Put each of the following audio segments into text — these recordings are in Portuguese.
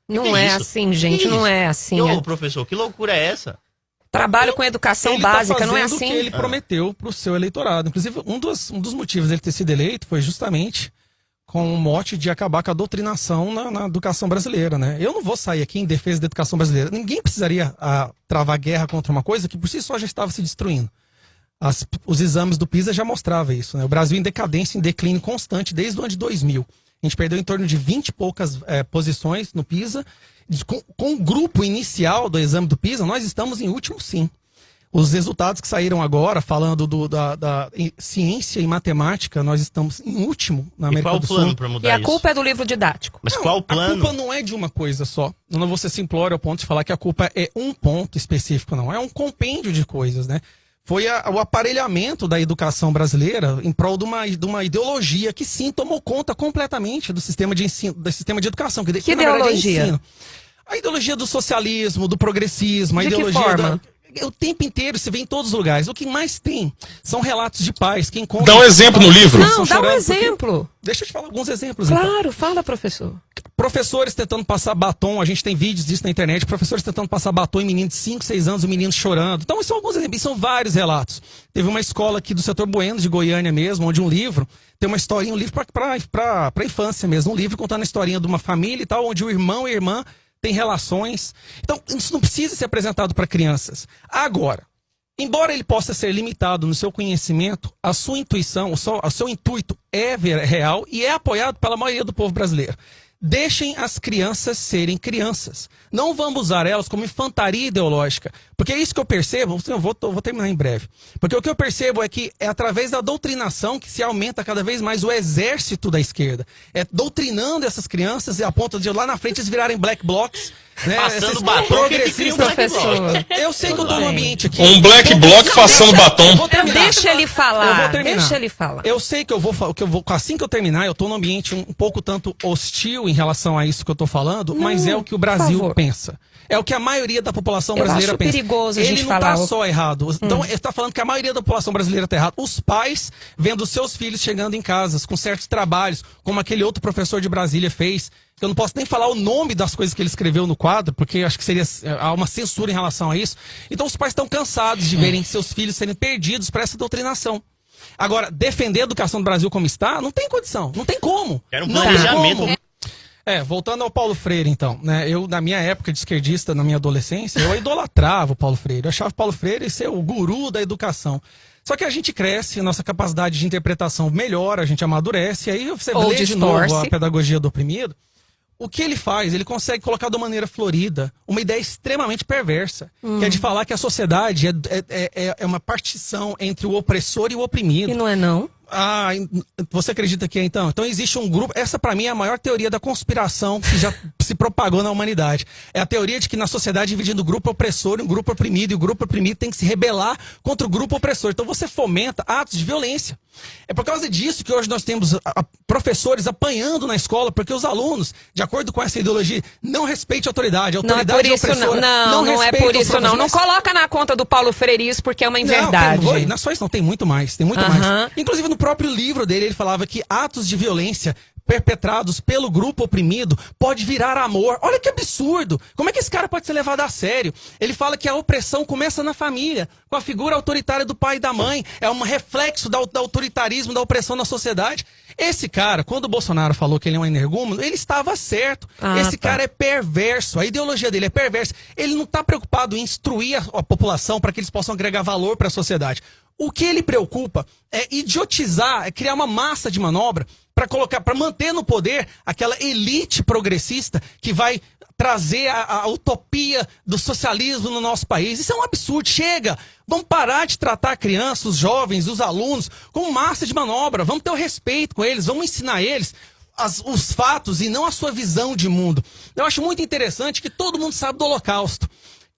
Não é assim, gente, não é assim. Ô, professor, que loucura é essa? Trabalho com educação básica, não é assim? O que ele prometeu para o seu eleitorado. Inclusive, um dos motivos dele ter sido eleito foi justamente com o mote de acabar com a doutrinação na educação brasileira, né? Eu não vou sair aqui em defesa da educação brasileira. Ninguém precisaria travar guerra contra uma coisa que por si só já estava se destruindo. Os exames do PISA já mostravam isso, né? O Brasil em decadência, em declínio constante desde o ano de 2000. A gente perdeu em torno de 20 e poucas posições no PISA. Com o grupo inicial do exame do PISA, nós estamos em último, sim. Os resultados que saíram agora, falando da ciência e matemática, nós estamos em último na América do Sul. Qual o plano para mudar isso? E a culpa é do livro didático. Mas qual o plano? A culpa não é de uma coisa só. Não vou ser simplório ao ponto de falar que a culpa é um ponto específico, não. É um compêndio de coisas, né? Foi o aparelhamento da educação brasileira em prol de uma ideologia que sim tomou conta completamente do sistema de ensino, do sistema de educação. Que ideologia? É ensino. A ideologia do socialismo, do progressismo, a ideologia que forma? O tempo inteiro, você vê em todos os lugares. O que mais tem são relatos de pais que encontram... Dá um exemplo no livro. Não, dá um exemplo. Deixa eu te falar alguns exemplos. Claro, então. fala, professor. Professores tentando passar batom, a gente tem vídeos disso na internet, professores tentando passar batom em meninos de 5, 6 anos, o menino chorando. Então, são alguns exemplos, são vários relatos. Teve uma escola aqui do setor Bueno, de Goiânia mesmo, onde um livro, tem uma historinha, um livro para infância mesmo, um livro contando a historinha de uma família e tal, onde o irmão e a irmã têm relações. Então, isso não precisa ser apresentado para crianças. Agora, embora ele possa ser limitado no seu conhecimento, a sua intuição, o seu intuito é real e é apoiado pela maioria do povo brasileiro. Deixem as crianças serem crianças. Não vamos usar elas como infantaria ideológica. Porque é isso que eu percebo, eu vou terminar em breve. Porque o que eu percebo é que é através da doutrinação que se aumenta cada vez mais o exército da esquerda. É doutrinando essas crianças e a ponto de lá na frente eles virarem black blocs. Né? Passando batom, progressistas. Professor. Eu sei que eu tô no ambiente aqui. Um black bloc passando batom. Deixa ele falar. Eu vou terminar. Deixa ele falar. Eu sei que eu vou, assim que eu terminar, eu tô num ambiente um pouco tanto hostil em relação a isso que eu tô falando, mas é o que o Brasil pensa. É o que a maioria da população brasileira pensa. Perigoso a gente Ele não falar. tá só errado. Então, ele tá falando que a maioria da população brasileira tá errado. Os pais vendo seus filhos chegando em casas com certos trabalhos, como aquele outro professor de Brasília fez, que eu não posso nem falar o nome das coisas que ele escreveu no quadro, porque acho que há uma censura em relação a isso. Então, os pais estão cansados de verem seus filhos serem perdidos para essa doutrinação. Agora, defender a educação do Brasil como está, não tem condição, não tem como. Quero um Não tem planejamento. como. Voltando ao Paulo Freire, então, né? Eu, na minha época de esquerdista, na minha adolescência, eu idolatrava o Paulo Freire. Eu achava o Paulo Freire ser o guru da educação. Só que a gente cresce, nossa capacidade de interpretação melhora, a gente amadurece, e aí você lê de novo a pedagogia do oprimido. O que ele faz? Ele consegue colocar de uma maneira florida uma ideia extremamente perversa, que é de falar que a sociedade é uma partição entre o opressor e o oprimido. E não é não? Ah, você acredita que é então? Então existe um grupo, essa pra mim é a maior teoria da conspiração que já se propagou na humanidade. É a teoria de que na sociedade dividindo o grupo opressor e o grupo oprimido, e o grupo oprimido tem que se rebelar contra o grupo opressor. Então você fomenta atos de violência. É por causa disso que hoje nós temos professores apanhando na escola, porque os alunos, de acordo com essa ideologia, não respeitam a autoridade. A autoridade é opressora. Não é por isso não. Não coloca na conta do Paulo Freire isso, porque é uma inverdade. Não, só isso não, tem muito mais. Tem muito mais. Inclusive no próprio livro dele, ele falava que atos de violência perpetrados pelo grupo oprimido pode virar amor. Olha que absurdo! Como é que esse cara pode ser levado a sério? Ele fala que a opressão começa na família, com a figura autoritária do pai e da mãe. É um reflexo do autoritarismo, da opressão na sociedade. Esse cara, quando o Bolsonaro falou que ele é um energúmeno, ele estava certo. Esse cara é perverso, a ideologia dele é perversa. Ele não está preocupado em instruir a população para que eles possam agregar valor para a sociedade. O que ele preocupa é idiotizar, é criar uma massa de manobra para manter no poder aquela elite progressista que vai trazer a utopia do socialismo no nosso país. Isso é um absurdo. Chega! Vamos parar de tratar a criança, os jovens, os alunos como massa de manobra. Vamos ter o respeito com eles, vamos ensinar eles os fatos e não a sua visão de mundo. Eu acho muito interessante que todo mundo sabe do Holocausto.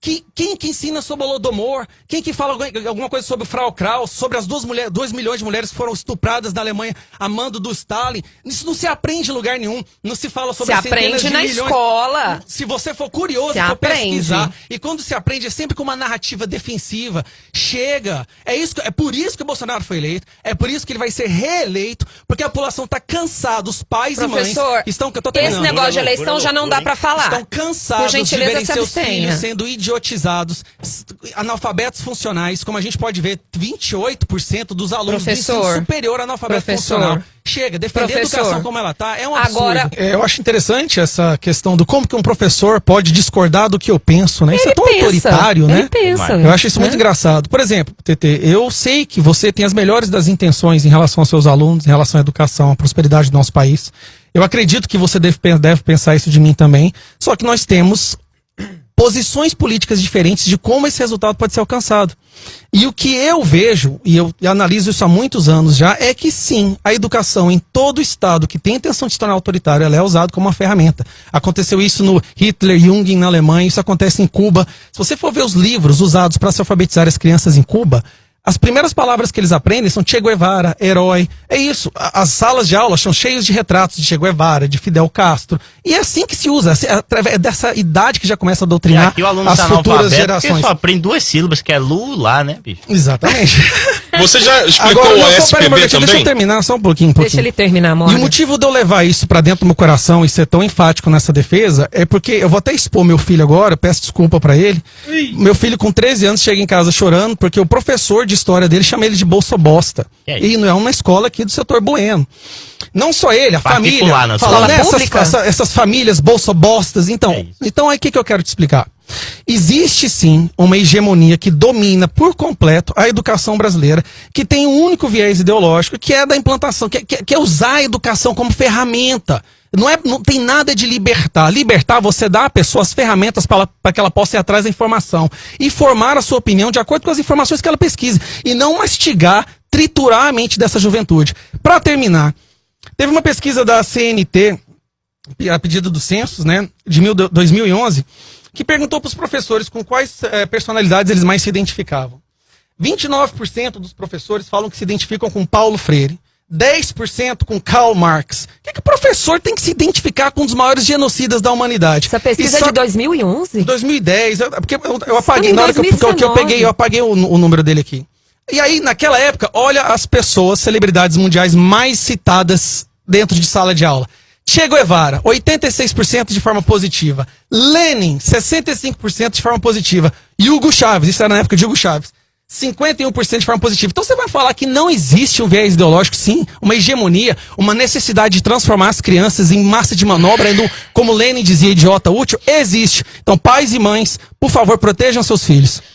Quem que ensina sobre o Holodomor? Quem que fala alguma coisa sobre o Frau Kraus, sobre as 2 milhões de mulheres que foram estupradas na Alemanha a mando do Stalin? Isso não se aprende em lugar nenhum. Não se fala sobre Se aprende na escola. Se você for curioso, Se for aprende. pesquisar. E quando se aprende, é sempre com uma narrativa defensiva. Chega. É por isso que o Bolsonaro foi eleito. É por isso que ele vai ser reeleito. Porque a população está cansada. Os pais e mães estão... Que eu tô esse terminando. negócio de eleição já não dá pra falar. Estão cansados Por gentileza, de verem se seus abstenha. filhos sendo idiotizados, analfabetos funcionais, como a gente pode ver, 28% dos alunos do ensino superior analfabeto funcional. Chega, defender a educação como ela tá é um absurdo. Agora, eu acho interessante essa questão do como que um professor pode discordar do que eu penso, né? Isso é tão autoritário, né? Ele pensa. Eu acho isso muito engraçado. Por exemplo, TT, eu sei que você tem as melhores das intenções em relação aos seus alunos, em relação à educação, à prosperidade do nosso país. Eu acredito que você deve pensar isso de mim também. Só que nós temos posições políticas diferentes de como esse resultado pode ser alcançado. E o que eu vejo, e eu analiso isso há muitos anos já, é que sim, a educação em todo estado que tem a intenção de se tornar autoritário, ela é usada como uma ferramenta. Aconteceu isso no Hitler, Jung na Alemanha, isso acontece em Cuba. Se você for ver os livros usados para se alfabetizar as crianças em Cuba, as primeiras palavras que eles aprendem são Che Guevara, herói. É isso. As salas de aula são cheias de retratos de Che Guevara, de Fidel Castro. E é assim que se usa. É dessa idade que já começa a doutrinar as futuras gerações. Porque só aprende 2 sílabas, que é Lula, né, bicho? Exatamente. Você já explicou Agora, o SPB também? Deixa eu terminar só um pouquinho. Deixa ele terminar, amor. E o motivo de eu levar isso pra dentro do meu coração e ser tão enfático nessa defesa é porque eu vou até expor meu filho agora, peço desculpa pra ele. Meu filho com 13 anos chega em casa chorando porque o professor de história dele chama ele de bolso bosta. E não é uma escola aqui do setor bueno. Não só ele, a família. Fala, né, essas famílias bolsobostas. Então aí o que eu quero te explicar? Existe sim uma hegemonia que domina por completo a educação brasileira, que tem um único viés ideológico, que é da implantação, que é usar a educação como ferramenta. Não tem nada de libertar. Libertar, você dá à pessoa as ferramentas para que ela possa ir atrás da informação e formar a sua opinião de acordo com as informações que ela pesquise. E não mastigar, triturar a mente dessa juventude. Para terminar, teve uma pesquisa da CNT, a pedido do Census, né, de 2011, que perguntou para os professores com quais personalidades eles mais se identificavam. 29% dos professores falam que se identificam com Paulo Freire. 10% com Karl Marx. O que o professor tem que se identificar com um dos maiores genocidas da humanidade? Essa pesquisa é de 2011? 2010. Porque eu apaguei, na hora que eu peguei, eu apaguei o número dele aqui. E aí, naquela época, olha as pessoas, celebridades mundiais mais citadas dentro de sala de aula. Che Guevara, 86% de forma positiva. Lenin, 65% de forma positiva. E Hugo Chávez, isso era na época de Hugo Chávez, 51% de forma positiva. Então você vai falar que não existe um viés ideológico, sim, uma hegemonia, uma necessidade de transformar as crianças em massa de manobra, como Lenin dizia, idiota útil? Existe. Então pais e mães, por favor, protejam seus filhos.